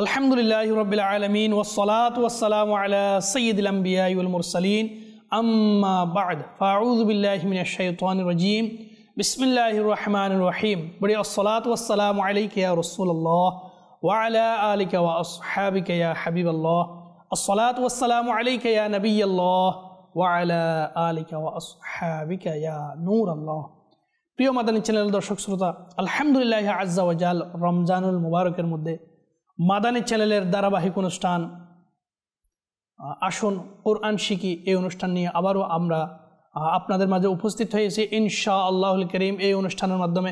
আলহামদুলিল্লাহি রাব্বিল আলামিন ওয়াসসালাতু ওয়াসসালামু আলা সাইয়্যিদিল আমবিয়াই ওয়াল মুরসালিন আম্মা বা'দ ফাআউযু বিল্লাহি মিনাশ শাইতানির রাজীম বিসমিল্লাহির রহমানির রহিম বড়ি আসসালাতু ওয়াসসালামু আলাইকা ইয়া রাসূলুল্লাহ ওয়া আলা আলিকা ওয়া আসহাবিকা ইয়া হাবিবাল্লাহ আসসালাতু ওয়াসসালামু আলাইকা ইয়া নবিয়াল্লাহ ওয়া আলা আলিকা ওয়া আসহাবিকা ইয়া নূরাল্লাহ। প্রিয় মাদানী চ্যানেল দর্শক শ্রোতা, আলহামদুলিল্লাহি আজ্জা ওয়া জাল রমজানুল মুবারকের মধ্যে মাদানী চ্যানেলের ধারাবাহিক অনুষ্ঠান আসুন কোরআন শিখি এই অনুষ্ঠান নিয়ে আবারও আমরা আপনাদের মাঝে উপস্থিত হয়েছি ইনশাআল্লাহুল কারীম। এই অনুষ্ঠানের মাধ্যমে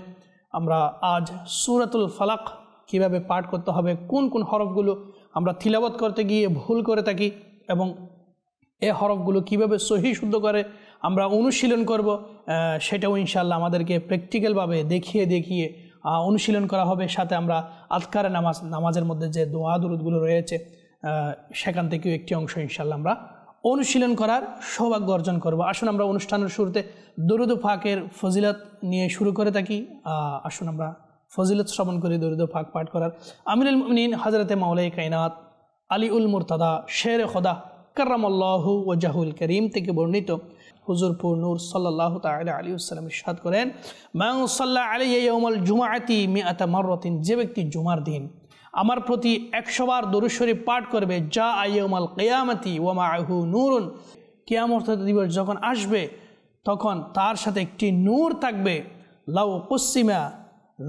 আমরা আজ সূরাতুল ফালাক কিভাবে পাঠ করতে হবে, কোন কোন হরফগুলো আমরা তিলাওয়াত করতে গিয়ে ভুল করে থাকি এবং এই হরফগুলো কিভাবে সহি শুদ্ধ করে আমরা অনুশীলন করব, সেটাও ইনশাআল্লাহ আমাদেরকে প্র্যাকটিক্যালভাবে দেখিয়ে অনুশীলন করা হবে। সাথে আমরা আজকার নামাজের মধ্যে যে দোয়া দুরুদগুলো রয়েছে সেখান থেকেও একটি অংশ ইনশাআল্লাহ আমরা অনুশীলন করার সৌভাগ্য অর্জন করব। আসুন আমরা অনুষ্ঠানের শুরুতে দরুদ পাকের ফজিলত নিয়ে শুরু করে থাকি। আসুন আমরা ফজিলত শ্রবণ করি দরুদ পাক পাঠ করার। আমিরুল মুমিনিন হযরতে মাওলাই কায়নাত আলীউল মুরতাদা শেরে খোদা কাররামাল্লাহু ওয়াজহুল কারীম থেকে বর্ণিত হুজুর পুর নূর সাল্লাল্লাহু তাআলা আলাইহি ওয়াসাল্লাম ইরশাদ করেন, মান সাল্লা আলাইয়া ইয়াউমাল জুমআতি মিআতা মাররাতিন, যে ব্যক্তি জুমার দিন আমার প্রতি 100 বার দরুদ শরীফ পাঠ করবে, যা ইয়াউমাল কিয়ামতি ওয়া মাআহু নূরুন, কিয়ামত দিবস যখন আসবে তখন তার সাথে একটি নূর থাকবে, লাউ কুসিমা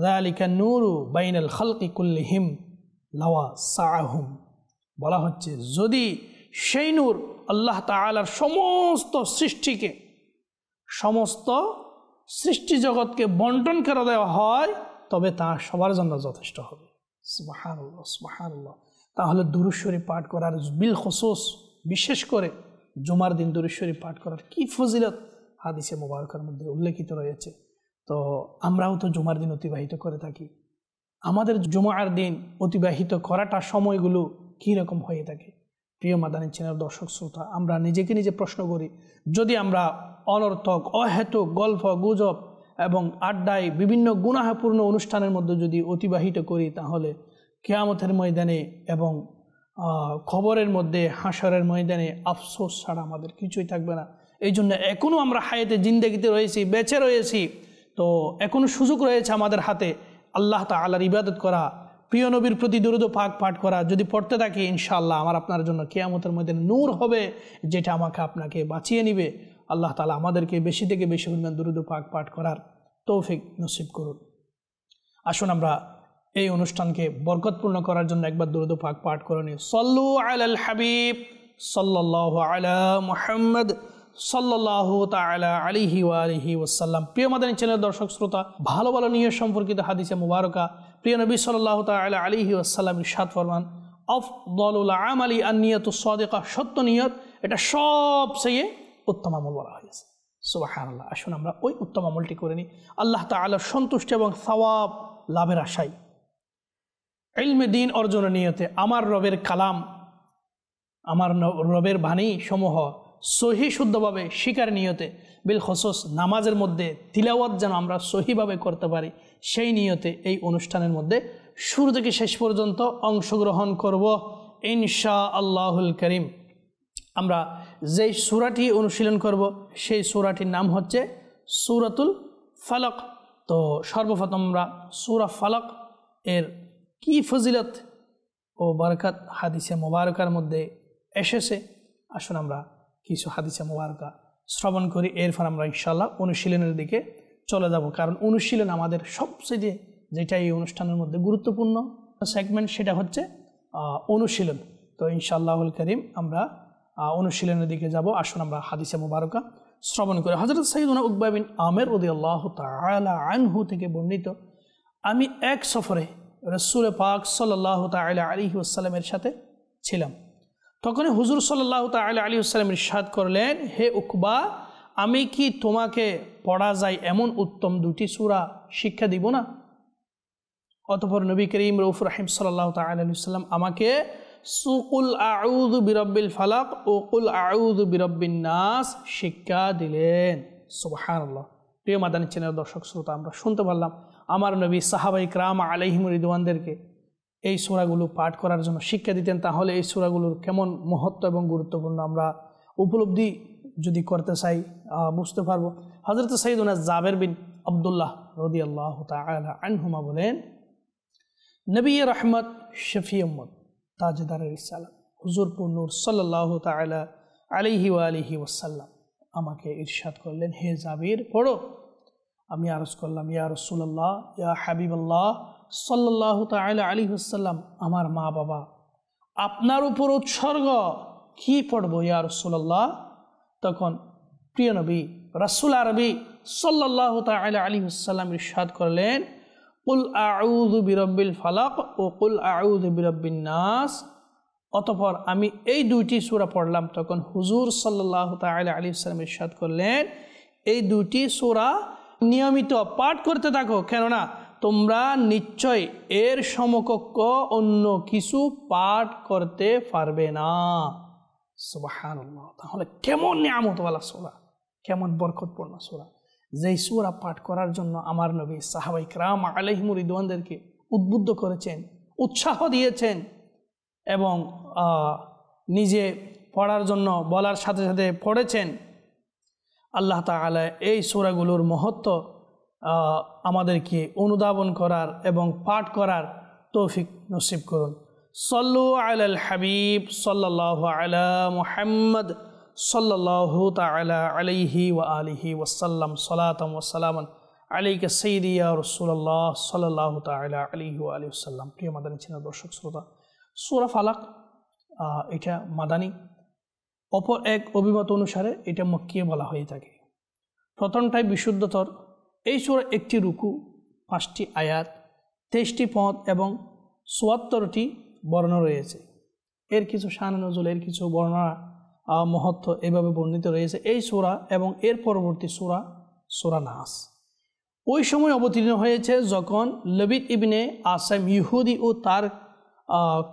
যালিকা নূরু বাইনাল খালকি কুল্লিহিম লাওয়া সাআহুম। বলা হচ্ছে যদি সেই নূর আল্লাহ তাআলার সমস্ত সৃষ্টি জগৎকে বন্টন করে দেওয়া হয় তবে তা সবার জন্য যথেষ্ট হবে। সুবহানাল্লাহ সুবহানাল্লাহ। তাহলে দুরূদ শরীফ পাঠ করার বিল খুসুস, বিশেষ করে জুমার দিন দুরূদ শরীফ পাঠ করার কি ফজিলত হাদিসে মুবারকের মধ্যে উল্লেখিত রয়েছে। তো আমরাও তো জুমার দিন অতিবাহিত করে থাকি। আমাদের জুমার দিন অতিবাহিত করাটা সময়গুলো কীরকম হয়ে থাকে? প্রিয় মাদানী চ্যানেল দর্শক শ্রোতা, আমরা নিজেকে নিজে প্রশ্ন করি, যদি আমরা অনর্থক অহেতুক গল্প গুজব এবং আড্ডায় বিভিন্ন গুনাহপূর্ণ অনুষ্ঠানের মধ্যে যদি অতিবাহিত করি তাহলে কিয়ামতের ময়দানে এবং খবরের মধ্যে হাসরের ময়দানে আফসোস ছাড়া আমাদের কিছুই থাকবে না। এই জন্য এখনও আমরা হায়াতে জিন্দেগিতে রয়েছি, বেঁচে রয়েছি, তো এখনও সুযোগ রয়েছে আমাদের হাতে আল্লাহ তাআলার ইবাদত করা, প্রিয় নবীর প্রতি দরুদ পাক পাঠ করা। যদি পড়তে থাকি ইনশাআল্লাহ আমার আপনার জন্য কিয়ামতের মধ্যে নূর হবে, যেটা আমাকে আপনাকে বাঁচিয়ে নিবে। আল্লাহ তাআলা আমাদেরকে বেশি থেকে বেশি পরিমাণ দরুদ পাক পাঠ করার তৌফিক নসিব করুন। আসুন আমরা এই অনুষ্ঠানকে বরকতপূর্ণ করার জন্য একবার দরুদ পাক পাঠ করে নিই। সাল্লু আলাল হাবিব সাল্লাল্লাহু আলা মুহাম্মদ সাল্লাল্লাহু তাআলা আলাইহি ওয়া আলিহি ওয়াসাল্লাম। প্রিয় মাদানী চ্যানেল দর্শক শ্রোতা, ভালো ভালো নিয়ত সম্পর্কিত হাদিসে মুবারকা প্রিয় নবী সাল্লাল্লাহু তাআলা আলাইহি ওয়াসাল্লাম ইরশাদ ফরমান, আফদালুল আমালি আন-নিয়াতুস সাদিকা, সত্য নিয়ত এটা সবচেয়ে উত্তম আমল বলা হয়েছে। সুবহানাল্লাহ। আসুন আমরা ওই উত্তম আমলটি করে নিই আল্লাহ তাআলার সন্তুষ্টি এবং সওয়াব লাভের আশায়, ইলমে দ্বীন অর্জনের নিয়তে, আমার রবের কালাম, আমার রবের বাণী সমূহ সহি শুদ্ধভাবে শিকার নিয়তে, বিল খুসুস নামাজের মধ্যে তিলাওয়াত যেন আমরা সহিভাবে করতে পারি, সেই নিয়তে এই অনুষ্ঠানের মধ্যে শুরু থেকে শেষ পর্যন্ত অংশগ্রহণ করব ইনশাআল্লাহুল কারীম। আমরা যেই সূরাটি অনুশীলন করব সেই সূরাটির নাম হচ্ছে সূরাতুল ফালাক। তো সর্বপ্রথম আমরা সূরা ফালাক এর কি ফজিলত ও বরকত হাদিসে মুবারকার মধ্যে এসেছে, আসুন আমরা কিছু হাদিসে মুবারকা শ্রবণ করি, এরপর আমরা ইনশাআল্লাহ অনুশীলনের দিকে চলে যাব। কারণ অনুশীলন আমাদের সবচেয়ে যেটা এই অনুষ্ঠানের মধ্যে গুরুত্বপূর্ণ সেগমেন্ট, সেটা হচ্ছে অনুশীলন। তো ইনশাআল্লাহুল কারীম আমরা অনুশীলনের দিকে যাব। আসুন আমরা হাদিসে মুবারকা শ্রবণ করি। হযরত সাইয়্যিদুনা উকবা বিন আমির রাদিয়াল্লাহু তাআলা আনহু থেকে বর্ণিত, আমি এক সফরে রাসূল পাক সাল্লাল্লাহু তাআলা আলাইহি ওয়াসাল্লামের সাথে ছিলাম। তখন হুজুর সাল্লাল্লাহু তাআলা আলাইহি ওয়াসাল্লাম ইরশাদ করলেন, হে উকবা, আমি কি তোমাকে পড়া যায় এমন উত্তম দুটি সূরা শিক্ষা দিব না? অতঃপর নবী করিম রউফুর রহিম সাল্লাল্লাহু তাআলা আলাইহি ওয়াসাল্লাম আমাকে কুল আউযু বিরাব্বিল ফালাক ও কুল আউযু বিরাব্বিন নাস শিক্ষা দিলেন। সুবহানাল্লাহ। প্রিয় মাদানী চ্যানেল দর্শক শ্রোতা, আমরা শুনতে পারলাম আমার নবী সাহাবায়ে কিরাম আলাইহিম রিদওয়ানদেরকে এই সূরাগুলো পাঠ করার জন্য শিক্ষা দিতেন, তাহলে এই সূরাগুলোর কেমন মহত্ব এবং গুরুত্বপূর্ণ আমরা উপলব্ধি যদি করতে চাই বুঝতে পারবো। হযরত সাইয়্যিদুনা জাবের বিন আব্দুল্লাহ রাদিয়াল্লাহু তাআলা আনহুমা বলেন, নবী রহমত শফি উম্মত তাজদারে রিসালাত হুজুর নূর সাল্লাল্লাহু তাআলা আলাইহি ওয়া আলিহি ওয়াসাল্লাম আমাকে ইরশাদ করলেন, হে জাবির পড়ো। আমি আরজ করলাম, ইয়া রাসূলুল্লাহ, ইয়া হাবিবাল্লাহ সাল্লাল্লাহু তাআলা আলাইহি ওয়াসাল্লাম, আমার মা বাবা আপনার উপর উৎসর্গ, কি পড়বো ইয়া রাসূলুল্লাহ? তখন প্রিয় নবী রাসূল আরবি সাল্লাল্লাহু তাআলা আলাইহি ওয়াসাল্লাম ইরশাদ করলেন, কুল আউযু বিরাব্বিল ফালাক ও কুল আউযু বিরাব্বিন নাস। অতঃপর আমি এই দুইটি সূরা পড়লাম। তখন হুজুর সাল্লাল্লাহু তাআলা আলাইহি ওয়াসাল্লাম ইরশাদ করলেন, এই দুইটি সূরা নিয়মিত পাঠ করতে থাকো, কেননা তোমরা নিশ্চয় এর সমকক্ষ অন্য কিছু পাঠ করতে পারবে না। সুবহানাল্লাহ। তাহলে কেমন নিয়ামতওয়ালা সূরা, কেমন বরকতপূর্ণ সূরা, যেই সূরা পাঠ করার জন্য আমার নবী সাহাবায়ে কেরাম আলাইহিমুর রিদওয়ানদেরকে উদ্বুদ্ধ করেছেন, উৎসাহ দিয়েছেন এবং নিজে পড়ার জন্য বলার সাথে সাথে পড়েছেন। আল্লাহ তাআলা এই সূরাগুলোর মহত্ব আমাদেরকে অনুধাবন করার এবং পাঠ করার তৌফিক নসিব করুন। সল্লু আলাল হাবিব সাল্লাল্লাহু আলা মুহাম্মদ সাল্লাল্লাহু তাআলা আলাইহি ওয়া আলিহি ওয়াসাল্লাম সালাতাম ওয়া সালামান আলাইকা সাইয়্যিদি ইয়া রাসূলুল্লাহ সাল্লাল্লাহু তাআলা আলাইহি ওয়া আলিহি ওয়াসাল্লাম। প্রিয় মাদানী চ্যানেল দর্শক শ্রোতা, সূরা ফালাক এটা মাদানী, অপর এক অভিমত অনুসারে এটা মক্কিয়া বলা হয়ে থাকে। প্রথমটাই বিশুদ্ধতর। এই সূরা একটি রুকু, 5টি আয়াত, 23টি পদ এবং 74টি বর্ণ রয়েছে। এর কিছু শান নজুল, এর কিছু বর্ণনা মহত্ব এভাবে বর্ণিত রয়েছে। এই সূরা এবং এর পরবর্তী সূরা সূরা নাস ওই সময় অবতীর্ণ হয়েছে যখন লবিদ ইবনে আসাম ইহুদি ও তার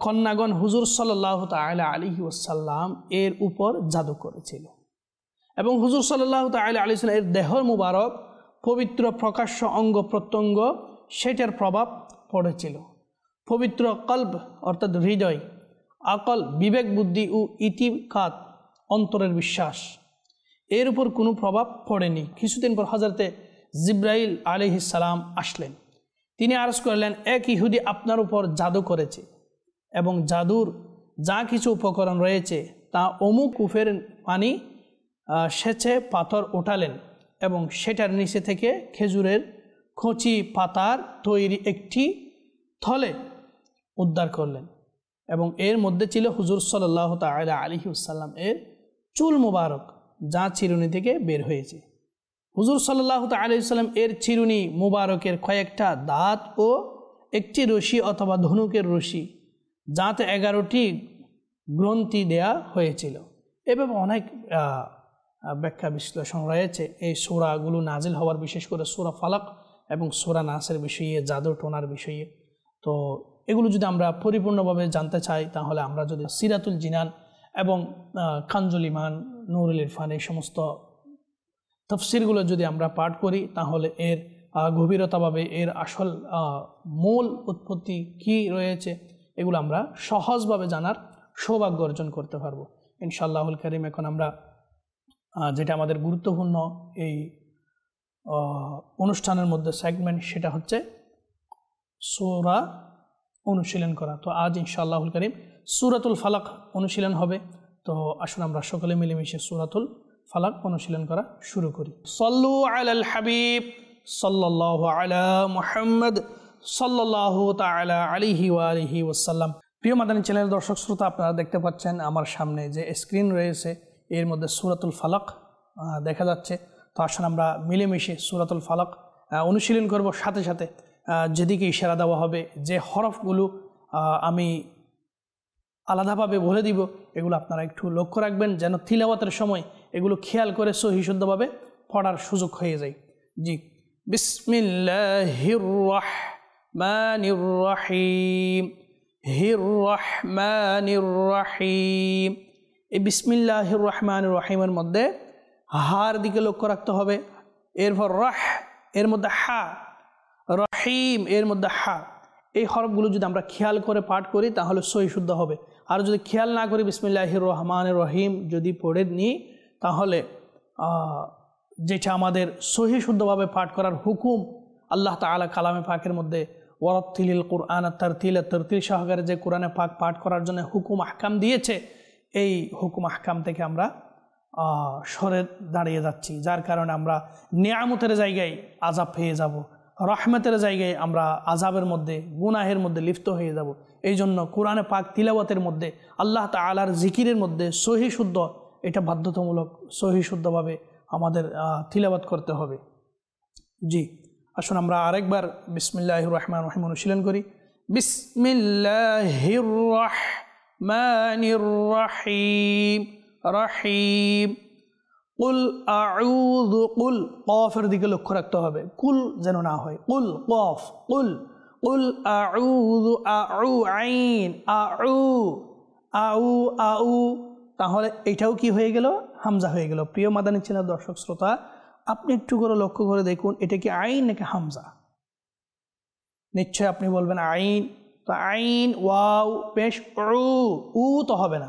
কন্যাগণ হুজুর সাল্লাল্লাহু তাআলা আলাইহি ওয়াসাল্লাম এর উপর জাদু করেছিল এবং হুজুর সাল্লাল্লাহু তাআলা আলাইহি ওয়াসাল্লাম এর দেহ মুবারক পবিত্র প্রকাশ্য অঙ্গ প্রত্যঙ্গ সেটার প্রভাব পড়েছিল। পবিত্র কলব অর্থাৎ হৃদয়, আকল বিবেক বুদ্ধি ও ইতিকাদ অন্তরের বিশ্বাস, এর উপর কোনো প্রভাব পড়েনি। কিছুদিন পর হযরতে জিব্রাইল আলাইহিস সালাম আসলেন। তিনি আরজ করলেন, এক ইহুদি আপনার উপর জাদু করেছে এবং জাদুর যা কিছু উপকরণ রয়েছে তা অমুক কূপের পানি সেচে পাথর উঠালেন এবং সেটার নিচে থেকে খেজুরের কচি পাতার তৈরি একটি থলে উদ্ধার করলেন এবং এর মধ্যে ছিল হুজুর সাল্লাল্লাহু তাআলা আলাইহি ওয়াসাল্লাম এর চুল মুবারক, যা চিরুনি থেকে বের হয়েছে। হুজুর সাল্লাল্লাহু তাআলা আলাইহি ওয়াসাল্লাম এর চিরুনি মুবারকের কয়েকটা দাঁত ও একটি রশি অথবা ধনুকের রশি, যাতে 11টি গ্রন্থি দেয়া হয়েছিল। এভাবে অনেক ব্যাখ্যা বিশ্লেষণ রয়েছে এই সূরাগুলো নাজিল হওয়ার, বিশেষ করে সূরা ফালাক এবং সূরা নাসের বিষয়ে, জাদু টোনার বিষয়ে। তো এগুলো যদি আমরা পরিপূর্ণভাবে জানতে চাই, তাহলে আমরা যদি সিরাতুল জিনান এবং কানজুল ইমান, নূরুল ইরফান এই সমস্ত তাফসীরগুলো যদি আমরা পাঠ করি, তাহলে এর গভীরতাভাবে এর আসল মূল উৎপত্তি কি রয়েছে এগুলো আমরা সহজভাবে জানার সৌভাগ্য অর্জন করতে পারবো ইনশাআল্লাহুল কারীম। এখন আমরা যেটা আমাদের গুরুত্বপূর্ণ এই অনুষ্ঠানের মধ্যে সেগমেন্ট, সেটা হচ্ছে সূরা অনুশীলন করা। তো আজ ইনশাআল্লাহুল কারীম সূরাতুল ফালাক অনুশীলন হবে। তো আসুন আমরা সকলে মিলেমিশে সূরাতুল ফালাক অনুশীলন করা শুরু করি। সাল্লু আলাল হাবিব সাল্লাল্লাহু আলা মুহাম্মদ সাল্লাল্লাহু তাআলা আলাইহি ওয়া আলিহি ওয়াসাল্লাম। প্রিয় মাদানী চ্যানেল দর্শক শ্রোতা, আপনারা দেখতে পাচ্ছেন আমার সামনে যে স্ক্রিন রয়েছে এর মধ্যে সূরাতুল ফালাক দেখা যাচ্ছে। তো আসুন আমরা মিলেমিশে সূরাতুল ফালাক অনুশীলন করব। সাথে সাথে যেদিকে ইশারা দেওয়া হবে, যে হরফগুলো আমি আলাদাভাবে বলে দিব, এগুলো আপনারা একটু লক্ষ্য রাখবেন যেন তিলাওয়াতের সময় এগুলো খেয়াল করে সহি শুদ্ধভাবে পড়ার সুযোগ হয়ে যায়। জি, বিসমিল্লাহির রাহমানির রাহিম, হির রহমানির রাহিম। এই বিসমিল্লাহির রহমানির রাহিমের মধ্যে হার দিকে লক্ষ্য রাখতে হবে। এরপর রাহ এর মধ্যে হা, রহিম এর মধ্যে হা, এই হরফগুলো যদি আমরা খেয়াল করে পাঠ করি তাহলে সহি শুদ্ধ হবে। আর যদি খেয়াল না করি বিসমিল্লাহির রহমানির রহিম যদি পড়ে নিই তাহলে যেটা আমাদের সহি শুদ্ধভাবে পাঠ করার হুকুম আল্লাহ তাআলা কালামে পাকের মধ্যে ওয়ারাত্তিলিল কুরআন তারতিলা, তারতিল সহকারে যে কোরআনে পাক পাঠ করার জন্য হুকুম আহকাম দিয়েছে, এই হুকুম আহকাম থেকে আমরা সরে দাঁড়িয়ে যাচ্ছি, যার কারণে আমরা নিয়ামতের জায়গায় আযাব পেয়ে যাব, রহমতের জায়গায় আমরা আযাবের মধ্যে গুনাহের মধ্যে লিপ্ত হয়ে যাব। এই জন্য কোরআনে পাক তিলাওয়াতের মধ্যে আল্লাহ তাআলার জিকিরের মধ্যে সহি শুদ্ধ, এটা বাধ্যতামূলক, সহি শুদ্ধভাবে আমাদের তিলাওয়াত করতে হবে। জি, আসুন আমরা আরেকবার বিসমিল্লাহির রহমানির রহিম অনুশীলন করি। বিসমিল্লাহির রহমানির রহিম রহিম কুল আউযু, কুল কফের দিকে লক্ষ্য রাখতে হবে, কুল যেন না হয়, কুল কফ, কুল কুল আউযু, আউ আইন, আউ আউ আউ, তাহলে এটাও কি হয়ে গেল? হামজা হয়ে গেল। প্রিয় মাদানী চ্যানেল দর্শক শ্রোতা, আপনি একটু করে লক্ষ্য করে দেখুন এটা কি আইন নাকি হামজা। নিশ্চয় আপনি বলবেন আইন, তো আইন ওয়াও পেশ উ তো হবে না,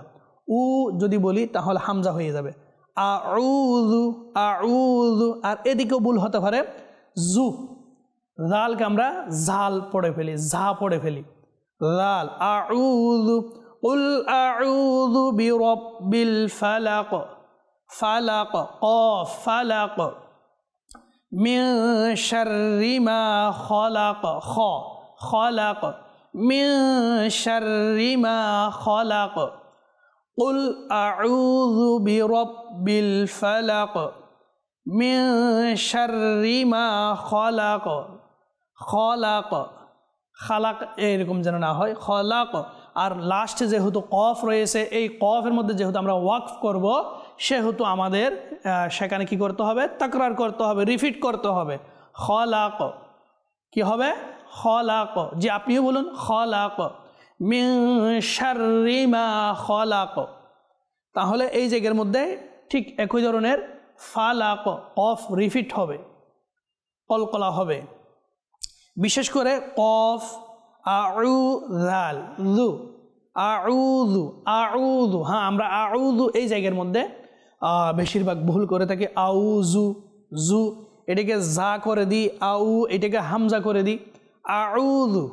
উ যদি বলি তাহলে হামজা হয়ে যাবে। আউযু আউযু, আর এদিকেও ভুল হতে পারে, জু জালকে আমরা জাল পড়ে ফেলি, ঝা পড়ে ফেলি, জাল আউযু, কুল আউযু বিরাব্বিল ফালাক, ফালাক কফ ফালাক, মিন শাররি মা খলাক, খ খলাক, মিন শাররি মা খলাক, কুল আউযু বিরাব্বিল ফালাক, মিন শাররি মা খলাক, খলাক খালাক এরকম যেন না হয়, খলাক। আর লাস্টে যেহেতু কফ রয়েছে, এই কফের মধ্যে যেহেতু আমরা ওয়াকফ করব, সেহেতু আমাদের সেখানে কি করতে হবে? তাকরার করতে হবে, রিপিট করতে হবে। খলাক কি হবে? খলাক। যে আপনিও বলুন খলাক, মিন শাররি মা খলাক। তাহলে এই জায়গার মধ্যে ঠিক একই ধরনের ফালাক, কফ রিপিট হবে, কলকলা হবে। বিশেষ করে কফ আউ জাল জু, আউযু আউযু, হ্যাঁ আমরা আউযু এই জায়গার মধ্যে বেশিরভাগ ভুল করে থাকি। আউযু জু, এটাকে জা করে দিই, আউ এটাকে হামজা করে দিই, আউযু।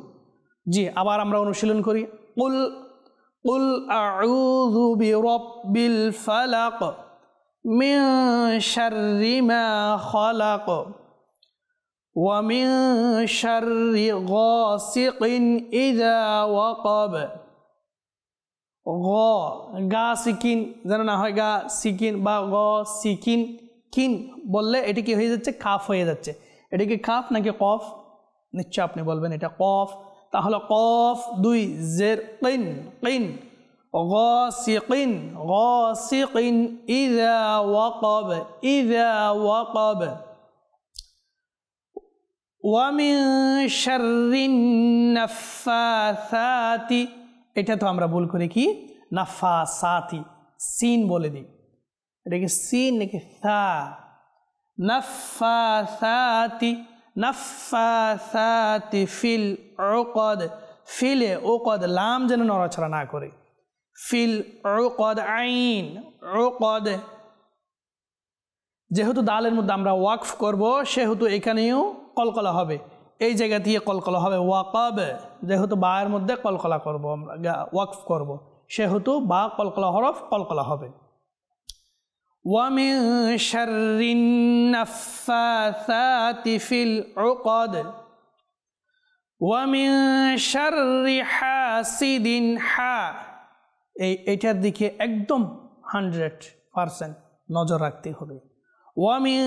জি, আবার আমরা অনুশীলন করি। কুল কুল আউযু বিরাব্বিল ফালাক, মিন শাররি মা খলাক, ওয়া মিন শাররি গাসিকিন ইযা ওয়াকাব। গা সিকিন যেন না হয় গা সিকিন, বা গ সিকিন, কিন বললে এটি কি হয়ে যাচ্ছে? কাফ হয়ে যাচ্ছে। এটা কি কাফ নাকি কফ? নিশ্চয় আপনি বলবেন এটা কফ। তাহলে কফ দুই জের কিন, কিন গাসিকিন, গাসিকিন ইযা ওয়াকাব, ইযা ওয়াকাব, ওয়া মিন শাররিন নাফাসাতি। এটা তো আমরা ভুল করে কি নাফাসাতি সিন বলে দিই, এটা কি সিন নাকি সা? নাফাসাতি, নাফাসাতি ফিল উকদ, ফিলে উকদ লাম যেন নড়াচড়া না করে, ফিল উকদ আইন উকদ। যেহেতু দালের মধ্যে আমরা ওয়াকফ করব, সেহেতু এখানেও কলকলা হবে, এই জায়গা দিয়ে কলকলা হবে। ওয়াকাব, যেহেতু বায়ের মধ্যে কলকলা করব, আমরা ওয়াকফ করব, সেহেতু বা কলকলা হরফ কলকলা হবে। ওয়া মিন শাররিন নাফাসাতি ফিল উকদ, ওয়া মিন শাররি হাসিদিন, হা এইটার দিকে একদম 100% নজর রাখতে হবে। ওয়া মিন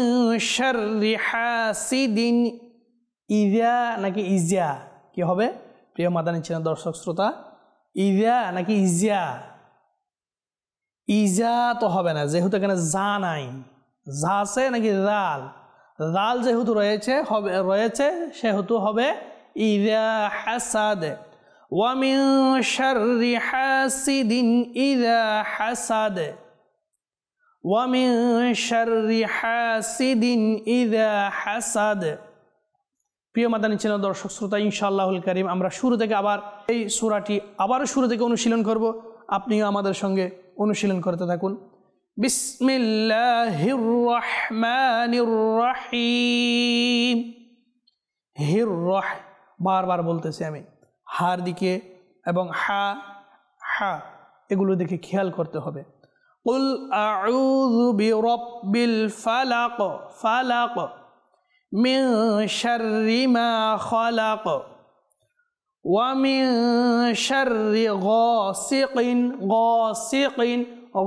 শাররি হাসিদিন ইযা নাকি ইজা, কি হবে প্রিয় মাদানী চ্যানেল দর্শক শ্রোতা? ইজা নাকি ইজা? ইজা তো হবে না, যেহেতু এখানে জা নাই, জা আছে নাকি জাল? জাল যেহেতু রয়েছে হবে, রয়েছে সেহেতু হবে ইযা হাসাদ। ওয়া মিন শাররি হাসিদিন ইযা হাসাদ, ওয়া মিন শাররি হাসিদিন ইযা হাসাদ। প্রিয় মাদানী চ্যানেল দর্শক শ্রোতা, ইনশাআল্লাহুল কারীম আমরা শুরু থেকে আবার এই সূরাটি আবারও শুরু থেকে অনুশীলন করব। আপনিও আমাদের সঙ্গে অনুশীলন করতে থাকুন। বিসমিল্লাহির রহমানির রহিম। হির রহ বারবার বলতেছি আমি, হার দিকে এবং হা হা এগুলো দিকে খেয়াল করতে হবে। কুল আউযু বিরাব্বিল ফালাক, ফালাক মিন শাররি মা খালাক ওয়া মিন শাররি গাসিকিন, গাসিকিন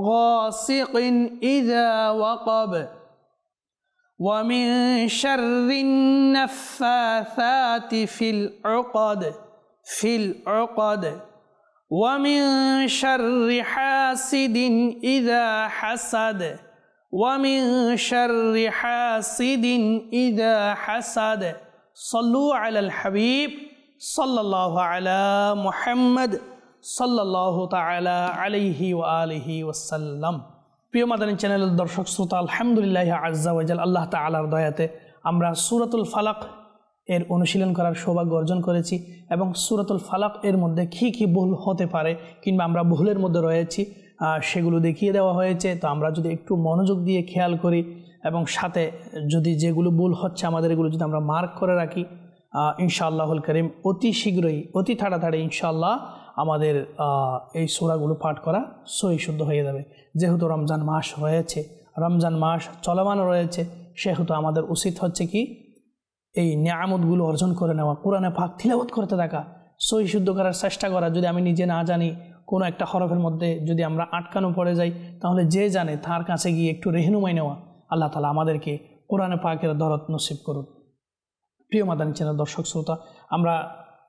গাসিকিন ইযা ওয়াকাব ওয়া মিন শাররিন নাফাসাতি ফিল উকদ, ফিল উকদ ওয়া মিন শাররি হাসিদিন ইযা হাসাদ ওয়া মিন শাররি হাসিদিন ইযা হাসাদ। সাল্লু আলাল হাবিব সাল্লাল্লাহু আলা মুহাম্মদ সাল্লাল্লাহু তাআলা আলাইহি ওয়া আলিহি ওয়াসাল্লাম। প্রিয় মাদানী চ্যানেলের দর্শক শ্রোতা, আলহামদুলিল্লাহ আজ্জা ওয়া জাল, আল্লাহ তাআলার দয়াতে আমরা সূরাতুল ফালাক এর অনুশীলন করার সৌভাগ্য অর্জন করেছি এবং সূরাতুল ফালাক এর মধ্যে কী কী ভুল হতে পারে কিংবা আমরা ভুলের মধ্যে রয়েছি সেগুলো দেখিয়ে দেওয়া হয়েছে। তো আমরা যদি একটু মনোযোগ দিয়ে খেয়াল করি এবং সাথে যদি যেগুলো ভুল হচ্ছে আমাদের এগুলো যদি আমরা মার্ক করে রাখি, ইনশাআল্লাহুল কারীম অতি শীঘ্রই অতি তাড়াতাড়ি ইনশাআল্লাহ আমাদের এই সূরাগুলো পাঠ করা সহি শুদ্ধ হয়ে যাবে। যেহেতু রমজান মাস রয়েছে, রমজান মাস চলমান রয়েছে, সেহেতু আমাদের উচিত হচ্ছে কি এই নিয়ামতগুলো অর্জন করে নেওয়া, কোরআনে পাক তিলাওয়াত করতে থাকা, সহি শুদ্ধ করার চেষ্টা করা। যদি আমি নিজে না জানি কোনো একটা হরফের মধ্যে যদি আমরা আটকানো পড়ে যাই, তাহলে যে জানে তার কাছে গিয়ে একটু রেহনুমাই নেওয়া। আল্লাহ তাআলা আমাদেরকে কোরআনে পাকের দরদ নসিব করুন। প্রিয় মাদানী চ্যানেল দর্শক শ্রোতা, আমরা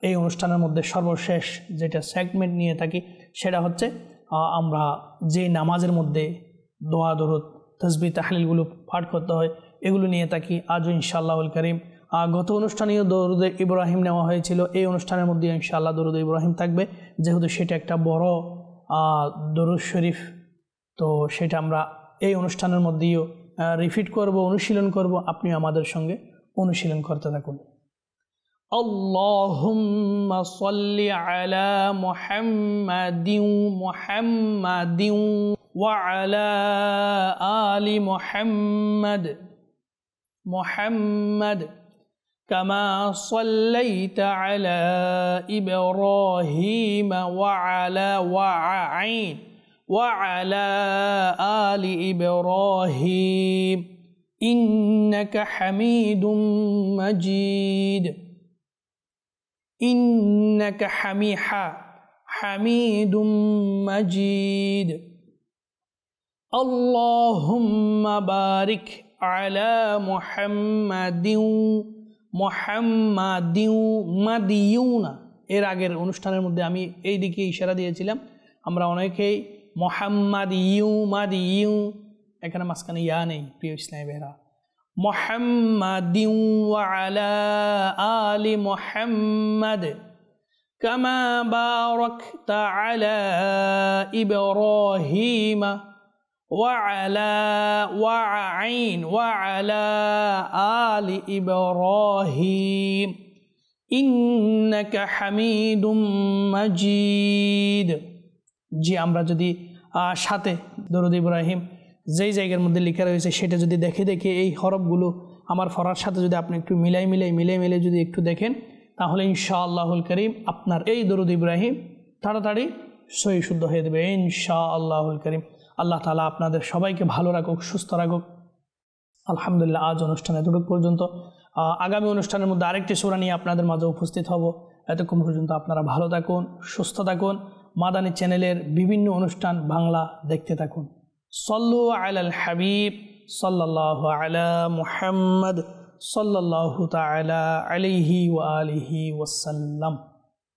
এই অনুষ্ঠানের মধ্যে সর্বশেষ যেটা সেগমেন্ট নিয়ে থাকি সেটা হচ্ছে আমরা যে নামাজের মধ্যে দোয়া দরুদ তাসবিহ তাহলিলগুলো পাঠ করতে হয় এগুলো নিয়ে থাকি। আজও ইনশাআল্লাহুল কারীম গত অনুষ্ঠানেও দরুদে ইব্রাহিম নেওয়া হয়েছিল, এই অনুষ্ঠানের মধ্যে ইনশাআল্লাহ দরুদে ইব্রাহিম থাকবে, যেহেতু সেটা একটা বড় দরুদ শরীফ। তো সেটা আমরা এই অনুষ্ঠানের মধ্যেও রিপিট করব, অনুশীলন করব। আপনি আমাদের সঙ্গে অনুশীলন করতে থাকুন। আল্লাহুম্মা সাল্লি আলা মুহাম্মাদিন মুহাম্মাদিন ওয়া আলা আলি মুহাম্মাদ মুহাম্মাদ কামা সাল্লাইতা আলা ইব্রাহিম ওয়া আলা ওয়া'আইন ওয়া আলা আলি ইব্রাহিম ইন্নাকা হামিদুম মাজিদ। ইন্নাকা হামিদুম মাজিদ। আল্লাহুম্মা বারিক আলা মুহাম্মাদিন মুহাম্মাদিন মাদিয়ুনা। এর আগের অনুষ্ঠানের মধ্যে আমি এই দিকে ইশারা দিয়েছিলাম, আমরা অনেকেই মুহাম্মাদিয়ু মাদিয়ু, এখানে মাঝখানে ইয়া নেই প্রিয় ইসলামী ভাইরা। মুহাম্মাদিন ওয়া আলা আলি মুহাম্মাদ কামা বারাকতা আলা ইব্রাহিম ওয়া আলা ওয়া'আইন ওয়া আলা আলি ইব্রাহিম ইন্নাকা হামিদুম মাজিদ। জি, আমরা যদি সাথে দরুদ ইব্রাহিম যেই জায়গার মধ্যে লেখা রয়েছে সেটা যদি দেখে দেখে এই হরফগুলো আমার পড়ার সাথে যদি আপনি একটু মিলাই যদি একটু দেখেন, তাহলে ইনশাআল্লাহুল কারীম আপনার এই দরুদ ইব্রাহিম তাড়াতাড়ি সহি শুদ্ধ হয়ে যাবে ইনশাআল্লাহুল কারীম। আল্লাহ তাআলা আপনাদের সবাইকে ভালো রাখুক, সুস্থ রাখুক। আলহামদুলিল্লাহ, আজ অনুষ্ঠানে এতটুকু পর্যন্ত। আগামী অনুষ্ঠানের মধ্যে আরেকটি সূরা নিয়ে আপনাদের মাঝে উপস্থিত হব। এতক্ষণ পর্যন্ত আপনারা ভালো থাকুন, সুস্থ থাকুন। মাদানী চ্যানেলের বিভিন্ন অনুষ্ঠান বাংলা দেখতে থাকুন। সাল্লু আলাল হাবিব সাল্লাল্লাহু আলা মুহাম্মদ সাল্লাল্লাহু তাআলা আলাইহি ওয়া আলিহি ওয়াসাল্লাম।